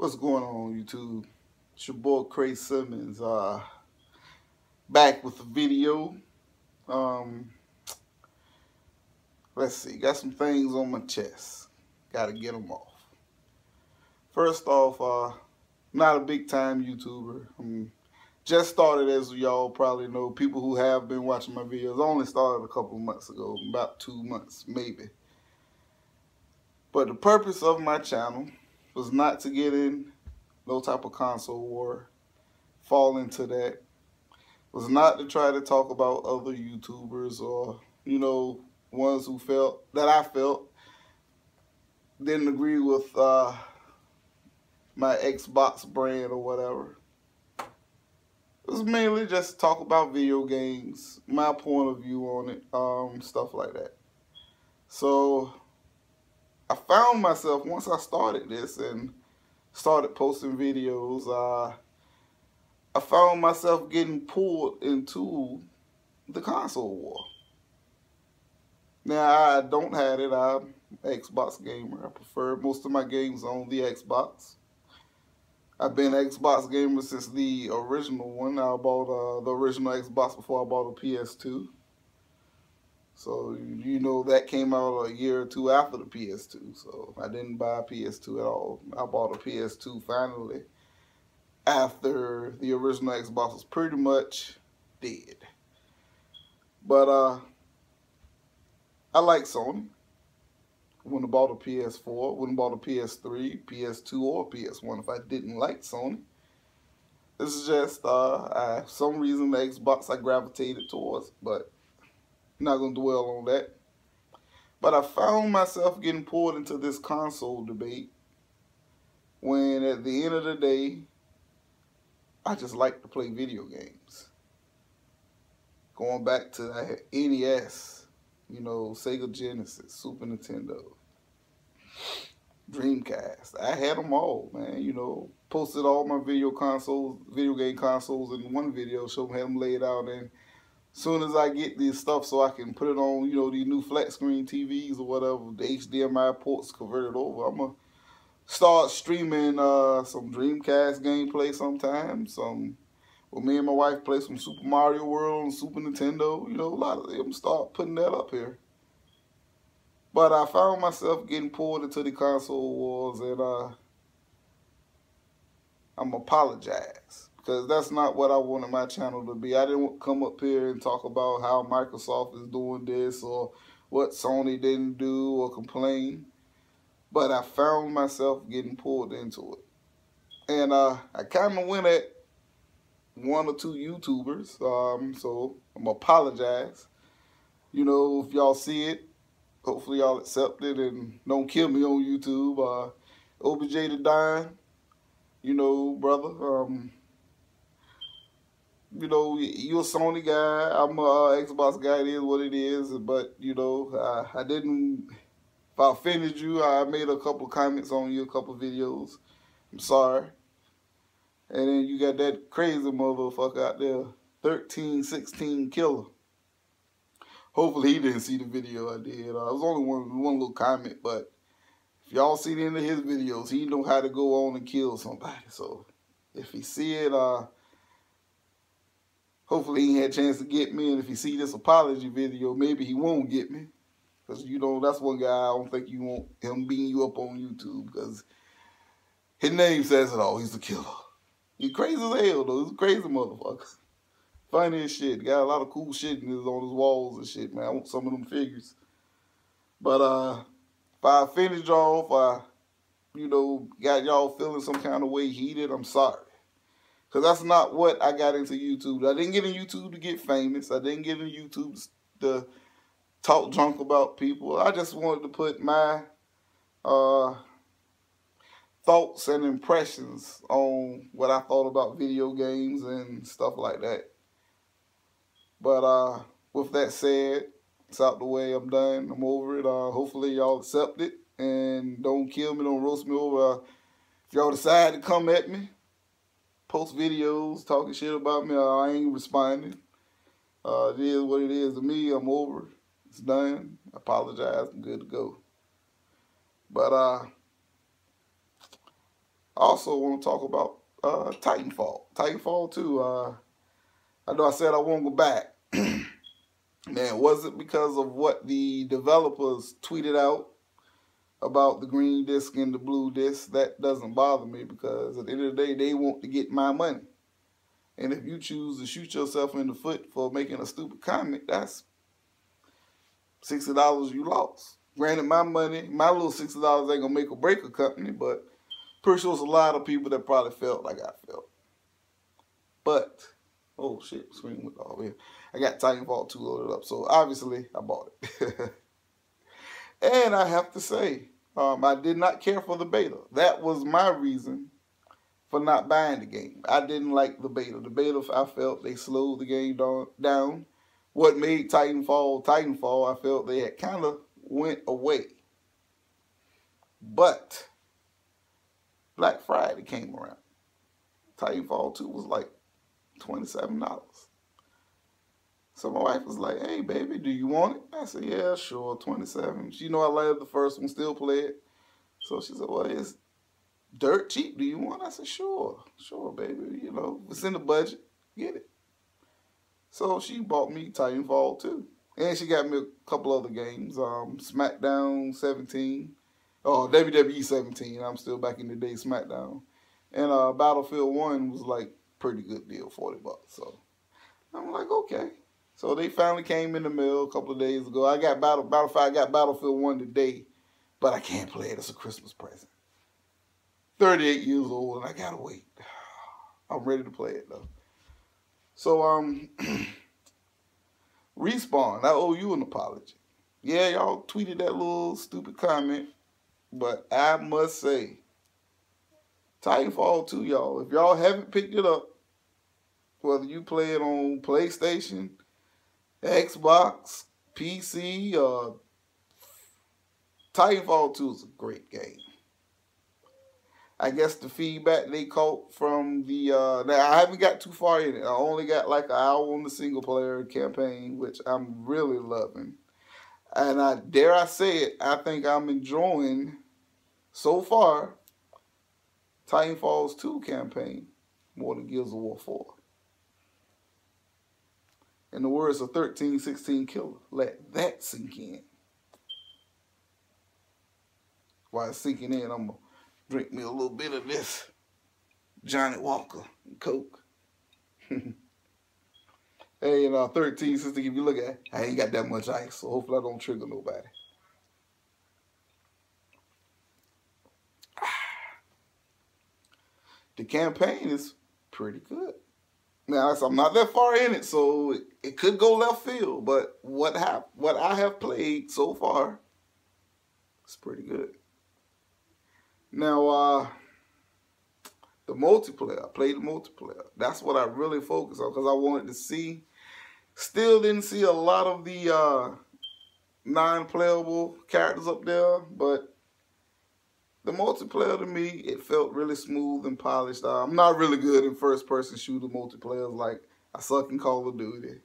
What's going on, YouTube? It's your boy Cray Simmons, back with a video. Um, let's see, got some things on my chest. Gotta get them off. First off, not a big time YouTuber. Just started, as y'all probably know. People who have been watching my videos only started a couple months ago, about 2 months maybe. But the purpose of my channel was not to get in no type of console war, fall into that. Was not to try to talk about other YouTubers or, ones who I felt didn't agree with my Xbox brand or whatever. It was mainly just talk about video games, my point of view on it, stuff like that. So I found myself, once I started this and started posting videos, I found myself getting pulled into the console war. Now, I don't have it. I'm an Xbox gamer. I prefer most of my games on the Xbox. I've been an Xbox gamer since the original one. I bought the original Xbox before I bought a PS2. So, that came out a year or two after the PS2. So, I didn't buy a PS2 at all. I bought a PS2 finally after the original Xbox was pretty much dead. But I like Sony. Wouldn't have bought a PS4, wouldn't have bought a PS3, PS2, or PS1 if I didn't like Sony. This is just, for some reason, the Xbox I gravitated towards, but I'm not going to dwell on that. But I found myself getting pulled into this console debate when, at the end of the day, I just like to play video games. Going back to the NES, Sega Genesis, Super Nintendo, Dreamcast. I had them all, man. Posted all my video game consoles in one video, had them laid out. And as soon as I get this stuff so I can put it on, these new flat screen TVs or whatever, the HDMI ports converted over, I'm going to start streaming some Dreamcast gameplay sometimes. Me and my wife play some Super Mario World on Super Nintendo. A lot of them start putting that up here. But I found myself getting pulled into the console wars, and I'm apologize, because that's not what I wanted my channel to be. I didn't come up here and talk about how Microsoft is doing this or what Sony didn't do or complain. But I found myself getting pulled into it. And I kind of went at one or two YouTubers, so I'm apologize. If y'all see it, hopefully y'all accept it and don't kill me on YouTube. OBJ the Dime, brother. You're a Sony guy. I'm a Xbox guy. It is what it is. But, I didn't, if I offended you, I made a couple comments on you, a couple videos. I'm sorry. And then you got that crazy motherfucker out there, 1316 Killer. Hopefully he didn't see the video I did. It was only one little comment, but if y'all seen any of his videos, he know how to go on and kill somebody. So if he see it, hopefully he had a chance to get me. And if he see this apology video, maybe he won't get me. Because, that's one guy I don't think you want him beating you up on YouTube. Because his name says it all. He's the killer. He's crazy as hell, though. He's a crazy motherfucker. Funny as shit. Got a lot of cool shit on his walls and shit, man. I want some of them figures. But if I offended y'all, if I, got y'all feeling some kind of way heated, I'm sorry. Because that's not what I got into YouTube. I didn't get in YouTube to get famous. I didn't get in YouTube to talk junk about people. I just wanted to put my thoughts and impressions on what I thought about video games and stuff like that. But with that said, it's out the way. I'm done. I'm over it. Hopefully y'all accept it and don't kill me, don't roast me over. If y'all decide to come at me, post videos talking shit about me, I ain't responding. It is what it is to me. I'm over it. It's done. I apologize. I'm good to go. But I also want to talk about Titanfall. Titanfall 2. I know I said I won't go back. Man, was it because of what the developers tweeted out about the green disc and the blue disc? That doesn't bother me because at the end of the day, they want to get my money. And if you choose to shoot yourself in the foot for making a stupid comment, that's $60 you lost. Granted, my money, my little $60 ain't gonna make or break a company, but pretty sure there's a lot of people that probably felt like I felt. But, oh shit, screen went off here. I got Titanfall 2 loaded up, so obviously I bought it. And I have to say, I did not care for the beta. That was my reason for not buying the game. I didn't like the beta. The beta, I felt they slowed the game down. What made Titanfall, I felt they had kind of went away. But Black Friday came around. Titanfall 2 was like $27. So my wife was like, hey, baby, do you want it? I said, yeah, sure, 27. She know I love the first one, still play it. So she said, well, it's dirt cheap. Do you want it? I said, sure, baby. You know, it's in the budget. Get it. So she bought me Titanfall 2. And she got me a couple other games. SmackDown 17. Oh, WWE 17. I'm still back in the day SmackDown. And Battlefield 1 was like pretty good deal, $40. So I'm like, okay. So they finally came in the mail a couple of days ago. I got Battlefield. I got Battlefield 1 today, but I can't play it. It's a Christmas present. 38 years old, and I gotta wait. I'm ready to play it though. So Respawn, I owe you an apology. Yeah, y'all tweeted that little stupid comment, but I must say, Titanfall 2, y'all, if y'all haven't picked it up, whether you play it on PlayStation, Xbox, PC, Titanfall 2 is a great game. I guess the feedback they caught from the, now I haven't got too far in it. I only got like an hour on the single player campaign, which I'm really loving. And dare I say it, I think I'm enjoying, so far, Titanfall's 2 campaign more than Gears of War 4. In the words of 1316 Killer, let that sink in. While it's sinking in, I'm going to drink me a little bit of this Johnny Walker and Coke. Hey, and 1316, if you look at it, I ain't got that much ice, so hopefully I don't trigger nobody. The campaign is pretty good. Now, I'm not that far in it, so it could go left field. But what I have played so far is pretty good. Now, the multiplayer. I played the multiplayer. That's what I really focused on because I wanted to see. Still didn't see a lot of the non-playable characters up there, but the multiplayer to me, it felt really smooth and polished. I'm not really good in first-person shooter multiplayers. Like, I suck in Call of Duty.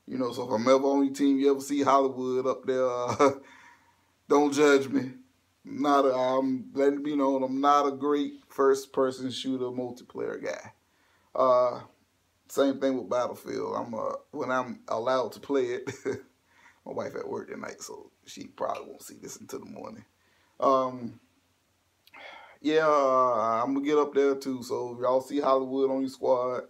You know, so if I'm ever on your team, you ever see Hollywood up there, don't judge me. I'm letting it be known, I'm not a great first-person shooter multiplayer guy. Same thing with Battlefield. When I'm allowed to play it, my wife at work tonight, so she probably won't see this until the morning. Yeah, I'm gonna get up there too. So y'all see Hollywood on your squad,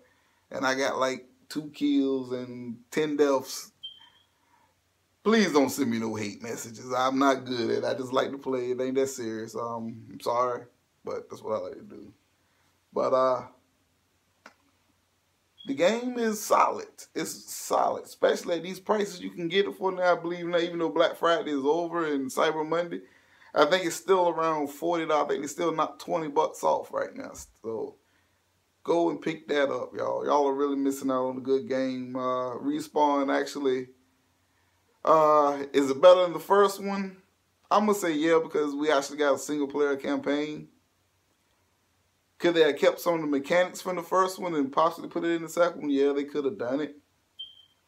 and I got like 2 kills and 10 deaths. Please don't send me no hate messages. I'm not good at it. I just like to play. It ain't that serious. I'm sorry, but that's what I like to do. But the game is solid. It's solid, especially at these prices you can get it for now. I believe now, even though Black Friday is over and Cyber Monday, I think it's still around $40. I think it's still not $20 off right now. So go and pick that up, y'all. Y'all are really missing out on a good game. Respawn actually, is it better than the first one? I'm going to say yeah, because we actually got a single player campaign. Could they have kept some of the mechanics from the first one and possibly put it in the second one? Yeah, they could have done it.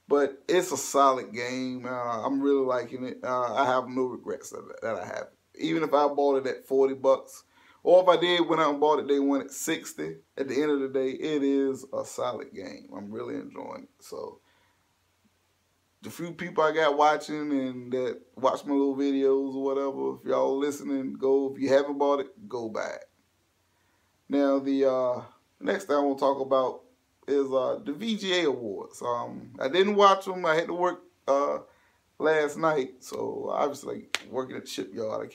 But it's a solid game. I'm really liking it. I have no regrets that I have. Even if I bought it at $40 Or if I did went out and bought it day one at 60, at the end of the day, it is a solid game. I'm really enjoying it. So the few people I got watching and that watch my little videos or whatever, if y'all listening, go. If you haven't bought it, go buy it. Now the next thing I want to talk about is the VGA Awards. I didn't watch them. I had to work last night, so obviously working at the shipyard,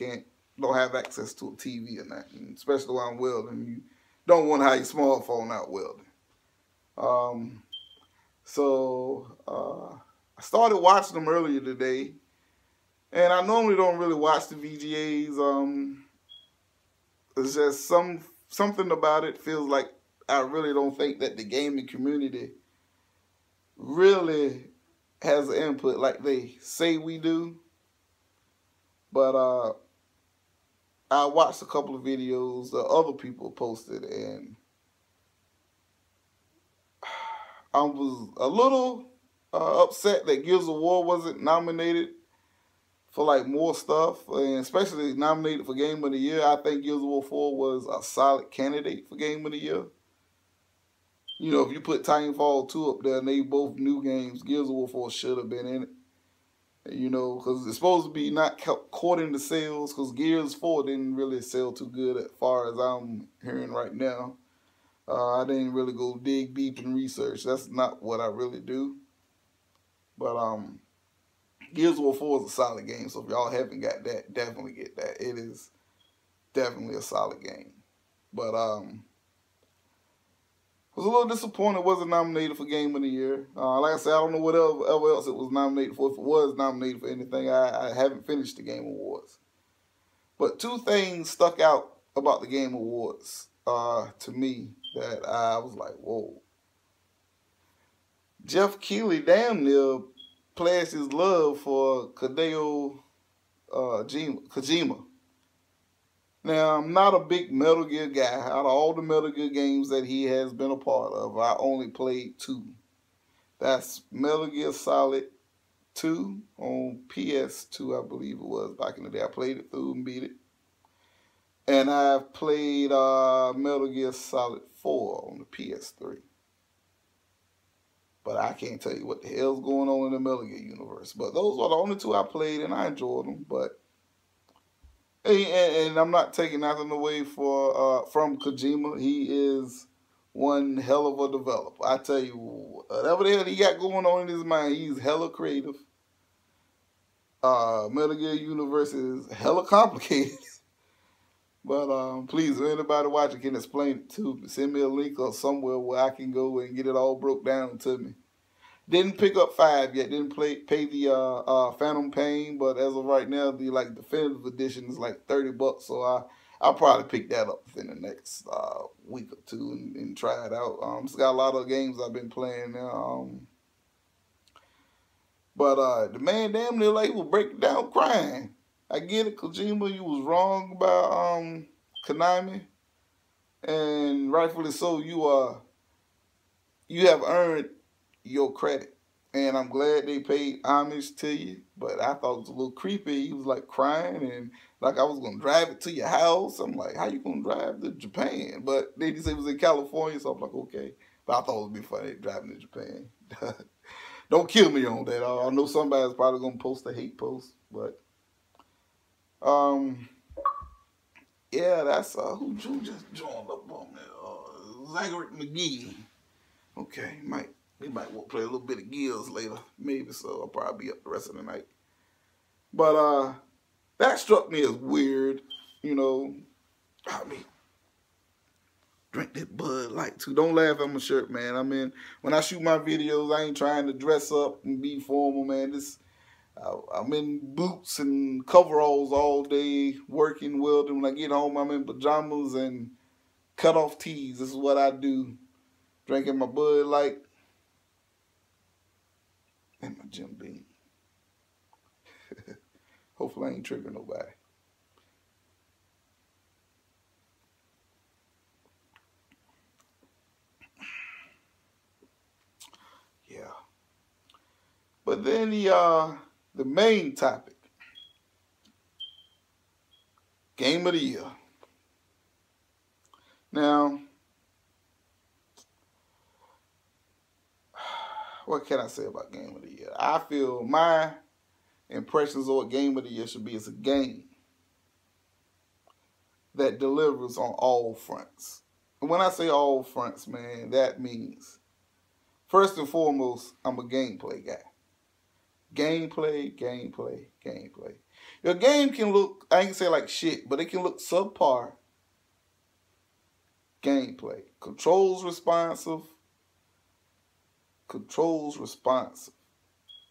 don't have access to a TV or nothing, especially while I'm welding. You don't want to have your smartphone out welding. I started watching them earlier today, and I normally don't really watch the VGAs. It's just something about it feels like I really don't think that the gaming community really has an input like they say we do. But I watched a couple of videos that other people posted, and I was a little upset that Gears of War wasn't nominated for like more stuff, and especially nominated for Game of the Year. I think Gears of War 4 was a solid candidate for Game of the Year. You know, if you put Titanfall 2 up there and they both new games, Gears of War 4 should have been in it. You know, because it's supposed to be not caught in the sales, because Gears 4 didn't really sell too good as far as I'm hearing right now. I didn't really go dig deep and research. That's not what I really do. But Gears of War 4 is a solid game, so if y'all haven't got that, definitely get that. It is definitely a solid game. But was a little disappointed it wasn't nominated for Game of the Year. Like I said, I don't know what else it was nominated for. If it was nominated for anything, I haven't finished the Game Awards. But two things stuck out about the Game Awards to me that I was like, whoa. Jeff Keighley damn near pledged his love for Hideo Kojima. Now, I'm not a big Metal Gear guy. Out of all the Metal Gear games that he has been a part of, I only played 2. That's Metal Gear Solid 2 on PS2, I believe it was, back in the day. I played it through and beat it. And I've played Metal Gear Solid 4 on the PS3. But I can't tell you what the hell's going on in the Metal Gear universe. But those are the only 2 I played, and I enjoyed them. But and I'm not taking nothing away from Kojima. He is one hell of a developer. I tell you, whatever the hell he got going on in his mind, he's hella creative. Metal Gear universe is hella complicated. But please, if anybody watching can explain it to me, send me a link or somewhere where I can go and get it all broke down to me. Didn't pick up 5 yet. Didn't pay the Phantom Pain, but as of right now, the definitive edition is like $30. So I'll probably pick that up within the next week or 2 and try it out. It's got a lot of games I've been playing now. But the man damn near like was breaking down crying. I get it, Kojima, you was wrong about Konami, and rightfully so. You have earned your credit, and I'm glad they paid homage to you. But I thought it was a little creepy. He was like crying, and like I was gonna drive it to your house. I'm like, how you gonna drive to Japan? But they just said it was in California, so I'm like, okay. But I thought it would be funny driving to Japan. Don't kill me on that. I know somebody's probably gonna post a hate post, but yeah, that's who just joined up on there. Zachary McGee. Okay, we might want to play a little bit of Gears later. Maybe so. I'll probably be up the rest of the night. But that struck me as weird, you know. I mean, drink that Bud Light too. Don't laugh at my shirt, man. I mean, when I shoot my videos, I ain't trying to dress up and be formal, man. I'm in boots and coveralls all day, working, welding. When I get home, I'm in pajamas and cut off tees. This is what I do. Drinking my Bud Light and my Jim Beam. Hopefully I ain't triggering nobody. Yeah. But then the main topic, Game of the Year. Now, what can I say about Game of the Year? I feel my impressions of what Game of the Year should be is a game that delivers on all fronts. And when I say all fronts, man, that means, first and foremost, I'm a gameplay guy. Gameplay, gameplay, gameplay. Your game can look, I ain't gonna say like shit, but it can look subpar. Gameplay. Controls responsive.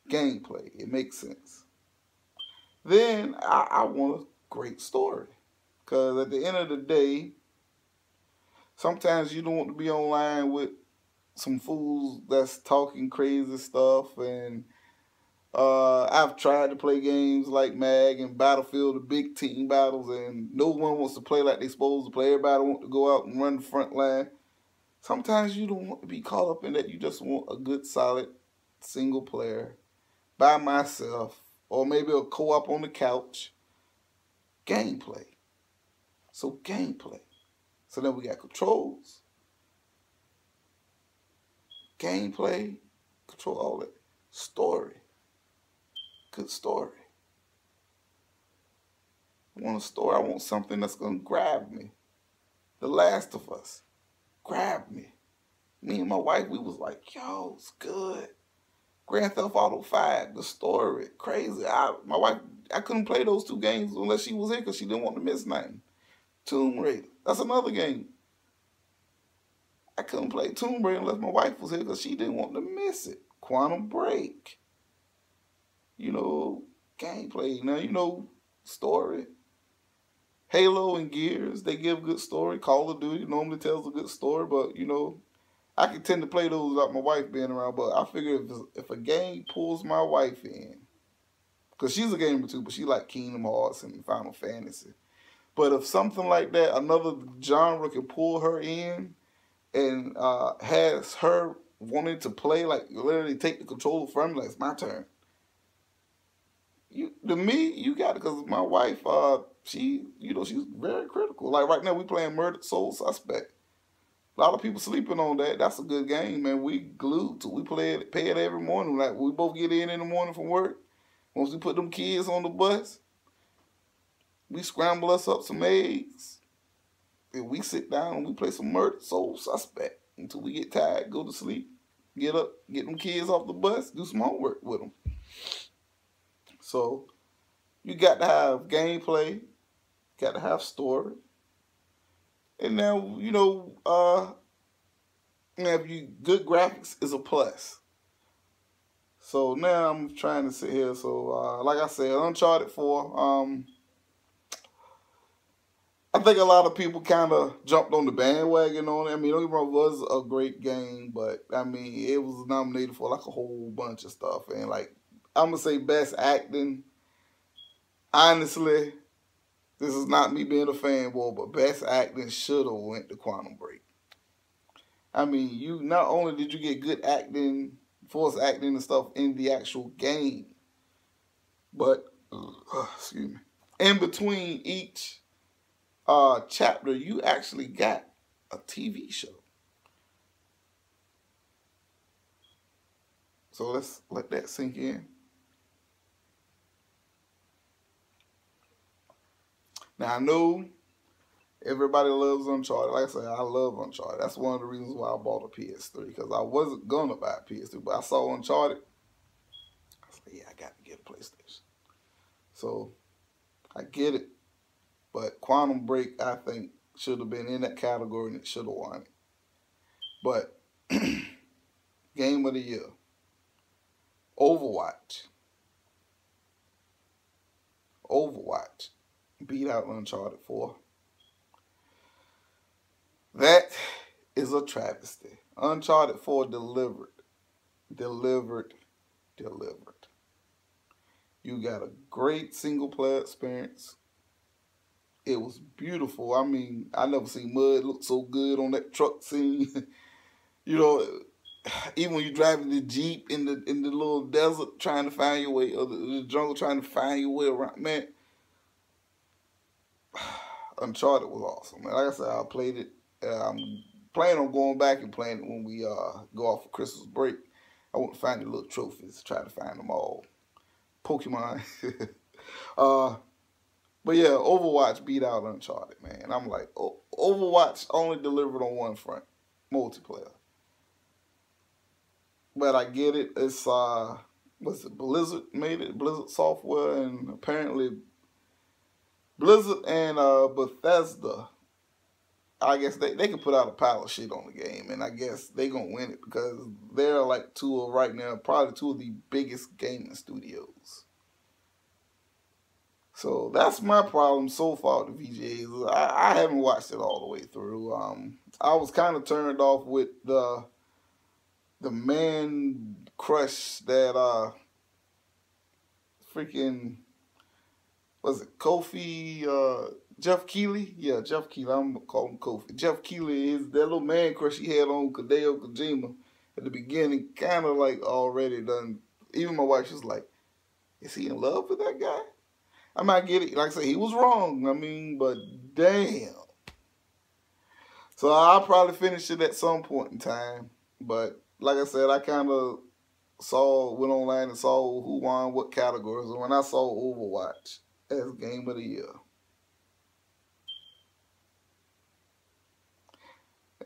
Gameplay. It makes sense. Then I want a great story. Because at the end of the day, sometimes you don't want to be online with some fools that's talking crazy stuff. And I've tried to play games like MAG and Battlefield, the big team battles, and no one wants to play like they're supposed to play. Everybody wants to go out and run the front line. Sometimes you don't want to be caught up in that. You just want a good, solid, single player by myself, or maybe a co-op on the couch. Gameplay. So gameplay. So then we got controls, gameplay, control, all that. Story. Good story. I want a story. I want something that's going to grab me. The Last of Us. Grab me. Me and my wife, we was like, yo, it's good. Grand Theft Auto 5, the story, crazy. My wife, I couldn't play those two games unless she was here because she didn't want to miss nothing. Tomb Raider, that's another game. I couldn't play Tomb Raider unless my wife was here because she didn't want to miss it. Quantum Break. You know, gameplay. Now, you know, story. Halo and Gears, they give good story. Call of Duty normally tells a good story, but, you know, I can tend to play those without my wife being around, but I figure if a game pulls my wife in, because she's a gamer too, but she like Kingdom Hearts and Final Fantasy. But if something like that, another genre can pull her in and has her wanting to play, like literally take the controller from me, like it's my turn. To me, you got it, because my wife, she, you know, she's very critical. Like right now, we playing Murdered Soul Suspect. A lot of people sleeping on that. That's a good game, man. We glued to. We play it every morning. Like we both get in the morning from work. Once we put them kids on the bus, we scramble us up some eggs, and we sit down and we play some Murdered Soul Suspect until we get tired, go to sleep, get up, get them kids off the bus, do some homework with them. So you got to have gameplay, got to have story, and now you know if you good graphics is a plus. So now I'm trying to sit here. So like I said, Uncharted 4. I think a lot of people kind of jumped on the bandwagon on it. I mean, don't get me wrong, it was a great game, but I mean, it was nominated for like a whole bunch of stuff. And like, I'm gonna say best acting. Honestly, this is not me being a fanboy, but best acting should have went to Quantum Break. I mean, you not only did you get good acting, voice acting and stuff in the actual game, but excuse me, in between each chapter, you actually got a TV show. So let's let that sink in. Now I know everybody loves Uncharted. Like I said, I love Uncharted. That's one of the reasons why I bought a PS3, because I wasn't gonna buy a PS3, but I saw Uncharted. I said, yeah, I got to get a PlayStation. So I get it. But Quantum Break, I think, should have been in that category and it should have won it. But Game of the Year. Overwatch. Overwatch beat out Uncharted 4. That is a travesty. Uncharted 4 delivered. You got a great single player experience. It was beautiful. I mean, I never seen mud look so good on that truck scene. You know, even when you're driving the Jeep in the little desert trying to find your way, or the jungle trying to find your way around, man. Uncharted was awesome, man. Like I said, I played it I'm planning on going back and playing it when we go off for Christmas break. I want to find the little trophies, try to find them all. Pokemon. uh, but yeah, Overwatch beat out Uncharted, man. I'm like, Overwatch only delivered on one front, multiplayer. But I get it. It's what's it? Blizzard made it. Blizzard Software, and apparently Blizzard and Bethesda. I guess they can put out a pile of shit on the game, and I guess they gonna win it because they're like right now, probably two of the biggest gaming studios. So that's my problem so far with the VGAs. I haven't watched it all the way through. I was kind of turned off with the man crush that freaking, was it Kofi, Jeff Keighley? Yeah, Jeff Keighley. I'm gonna call him Kofi. Jeff Keighley is that little man crush he had on Hideo Kojima at the beginning, kind of like already done. Even my wife, she's like, is he in love with that guy? I might get it. Like I said, he was wrong. I mean, but damn. So I'll probably finish it at some point in time. But like I said, I kind of went online and saw who won what categories. And when I saw Overwatch as Game of the Year.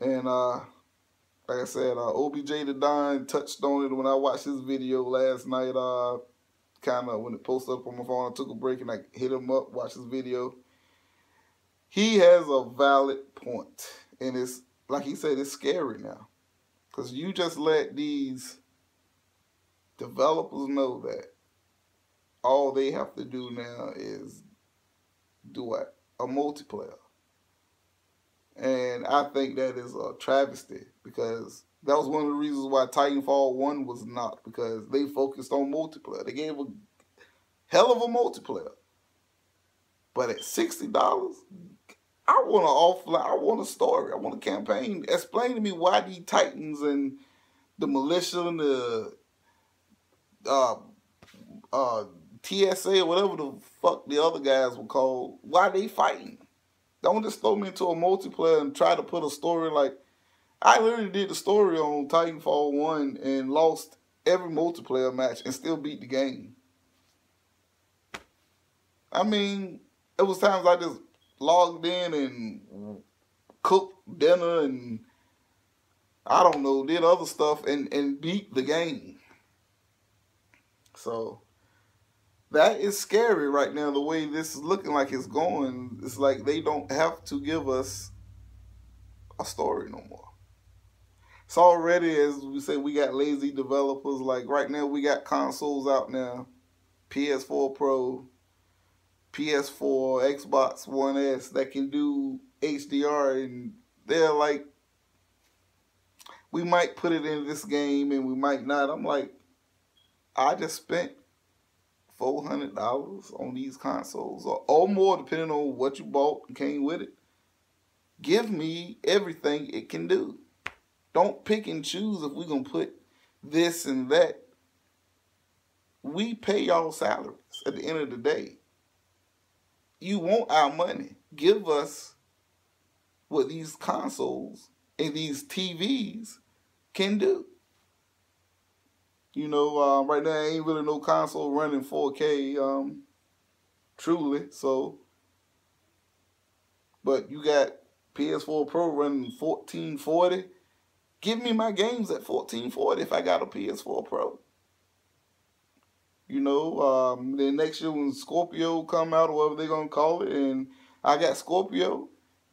And like I said, OBJ the Don touched on it when I watched his video last night. Kind of when it posted up on my phone, I took a break and I hit him up, watched his video. He has a valid point, and it's like he said, it's scary now, because you just let these developers know that all they have to do now is do what? A multiplayer. And I think that is a travesty, because that was one of the reasons why Titanfall 1 was not, because they focused on multiplayer. They gave a hell of a multiplayer. But at $60, I want a story. I want a campaign. Explain to me why the Titans and the militia and the TSA or whatever the fuck the other guys were called, why they fighting? Don't just throw me into a multiplayer and try to put a story like, I literally did the story on Titanfall 1 and lost every multiplayer match and still beat the game. I mean, it was times I just logged in and cooked dinner and, I don't know, did other stuff and beat the game. So that is scary right now, the way this is looking like it's going. It's like they don't have to give us a story no more. It's already, as we say, we got lazy developers. Like right now, we got consoles out now. PS4 Pro, PS4, Xbox One S that can do HDR. And they're like, we might put it in this game and we might not. I'm like, I just spent $400 on these consoles or more, depending on what you bought and came with it. Give me everything it can do. Don't pick and choose if we're going to put this and that. We pay y'all salaries at the end of the day. You want our money. Give us what these consoles and these TVs can do. You know, right now ain't really no console running 4K, truly. So, but you got PS4 Pro running 1440. Give me my games at 1440 if I got a PS4 Pro. You know, then next year when Scorpio come out or whatever they're going to call it, and I got Scorpio,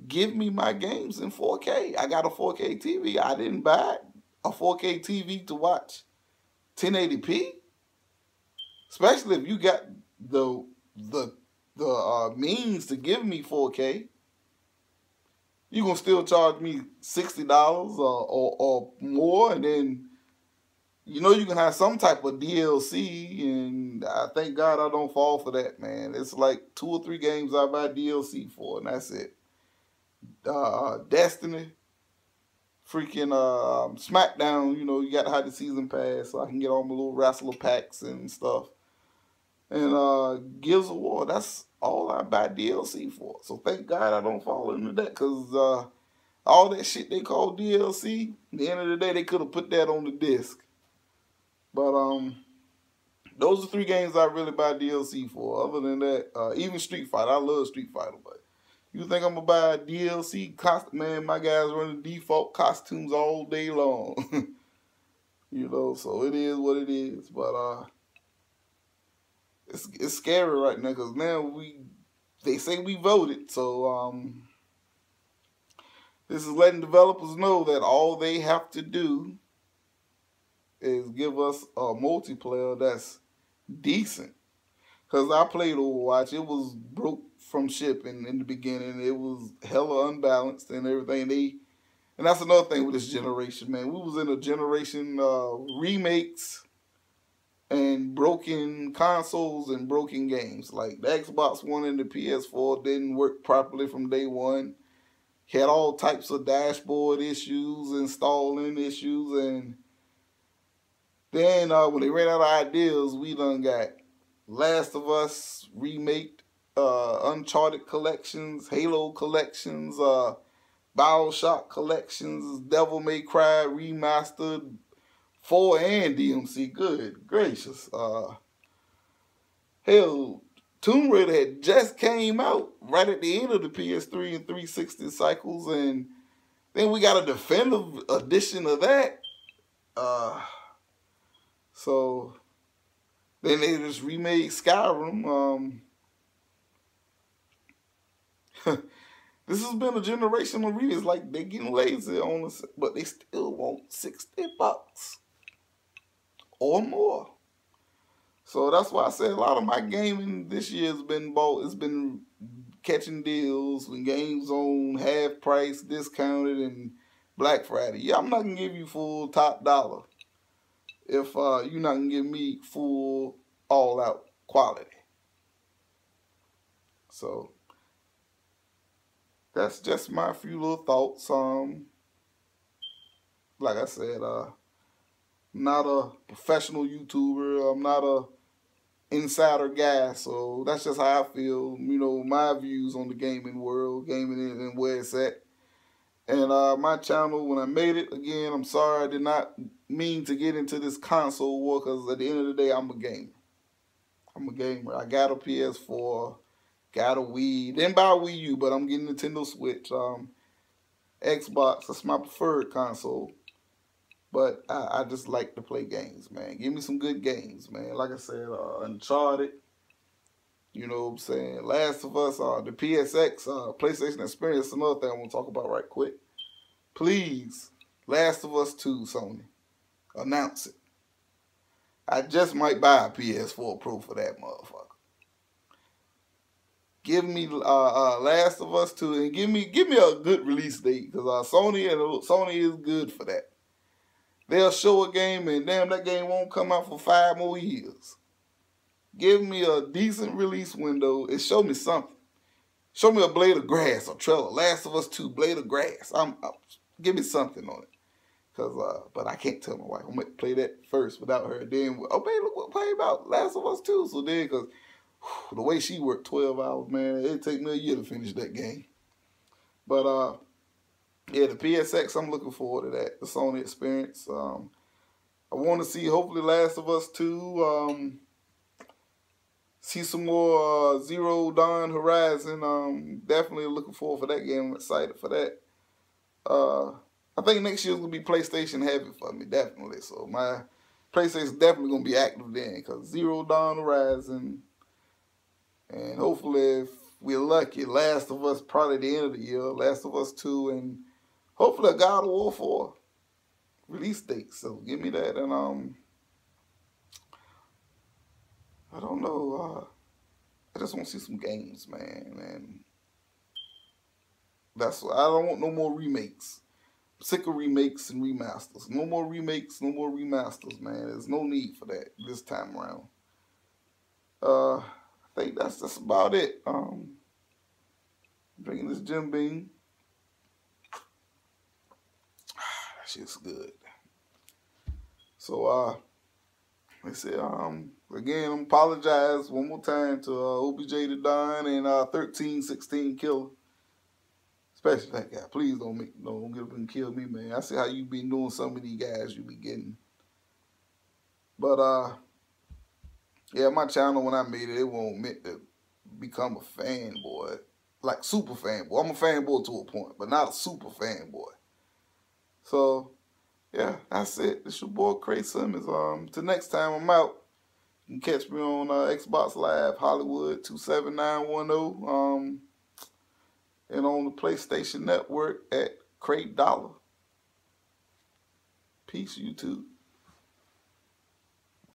give me my games in 4K. I got a 4K TV. I didn't buy a 4K TV to watch 1080p. Especially if you got the means to give me 4K. You're going to still charge me $60 or more, and then you know you're going to have some type of DLC, and I thank God I don't fall for that, man. It's like 2 or 3 games I buy DLC for, and that's it. Destiny, freaking SmackDown, you know, you got to have the season pass so I can get all my little wrestler packs and stuff. And Gears of War, that's all I buy DLC for. So thank God I don't fall into that, because All that shit they call DLC, at the end of the day, they could have put that on the disc. But those are 3 games I really buy DLC for. Other than that, even Street Fighter, I love Street Fighter, but you think I'm gonna buy a DLC costume? Man, my guys running default costumes all day long. You know, so it is what it is. But it's scary right now because now they say we voted, so this is letting developers know that all they have to do is give us a multiplayer that's decent. Because I played Overwatch, it was broke from shipping in the beginning. It was hella unbalanced and everything. And that's another thing with this generation, man. We was in a generation remakes and broken consoles and broken games. Like the Xbox One and the PS4 didn't work properly from day one. Had all types of dashboard issues, installing issues, and then when they ran out of ideas, we done got Last of Us remake, Uncharted collections, Halo collections, BioShock collections, Devil May Cry remastered, 4 and DMC. Good gracious. Hell, Tomb Raider had just came out right at the end of the PS3 and 360 cycles, and then we got a definitive edition of that. So then they just remade Skyrim. This has been a generational review. It's like they're getting lazy on us, but they still want $60 or more. So that's why I said a lot of my gaming this year has been bought. It's been catching deals when games on half price, discounted, and Black Friday. Yeah, I'm not gonna give you full top dollar if you're not gonna give me full all out quality. So that's just my few little thoughts. Like I said, not a professional YouTuber. I'm not a insider guy, so that's just how I feel. You know, my views on the gaming world, gaming and where it's at. And my channel, when I made it, again, I'm sorry, I did not mean to get into this console war, because at the end of the day, I'm a gamer. I'm a gamer. I got a PS4, got a Wii. Didn't buy a Wii U, but I'm getting Nintendo Switch. Xbox, that's my preferred console. But I just like to play games, man. Give me some good games, man. Like I said, Uncharted, you know what I'm saying? Last of Us, the PSX, PlayStation Experience, another thing I want to talk about right quick. Please, Last of Us 2, Sony, announce it. I just might buy a PS4 Pro for that motherfucker. Give me Last of Us 2 and give me a good release date, because Sony is good for that. They'll show a game and damn, that game won't come out for 5 more years. Give me a decent release window and show me something. Show me a Blade of Grass or trailer. Last of Us 2, Blade of Grass. Give me something on it. But I can't tell my wife. I'm going to play that first without her. Then, oh, babe, look what play about Last of Us 2. So then, because the way she worked 12 hours, man, it'd take me a year to finish that game. But, yeah, the PSX, I'm looking forward to that. The Sony experience. I want to see, hopefully, Last of Us 2. See some more Zero Dawn Horizon. Definitely looking forward for that game. I'm excited for that. I think next year's going to be PlayStation heavy for me, definitely. So my PlayStation's definitely going to be active then, because Zero Dawn Horizon. And hopefully, if we're lucky, Last of Us probably the end of the year. Last of Us 2 and hopefully a God of War 4 release date. So give me that. And I don't know. I just want to see some games, man. And that's what I don't want. No more remakes. I'm sick of remakes and remasters. No more remakes. No more remasters, man. There's no need for that this time around. I think that's about it. Drinking this Jim Beam. That shit's good. So they said, again, I apologize one more time to OBJ the Don and 1316 Killer. It's Especially that guy. Please don't get up and kill me, man. I see how you been doing some of these guys you be getting. But yeah, my channel when I made it wasn't meant to become a fanboy. Like super fanboy. I'm a fanboy to a point, but not a super fanboy. So yeah, that's it. This your boy Cray Simmons. Till next time I'm out. You can catch me on Xbox Live Hollywood 27910. And on the PlayStation Network at Cray Dollar. Peace, YouTube.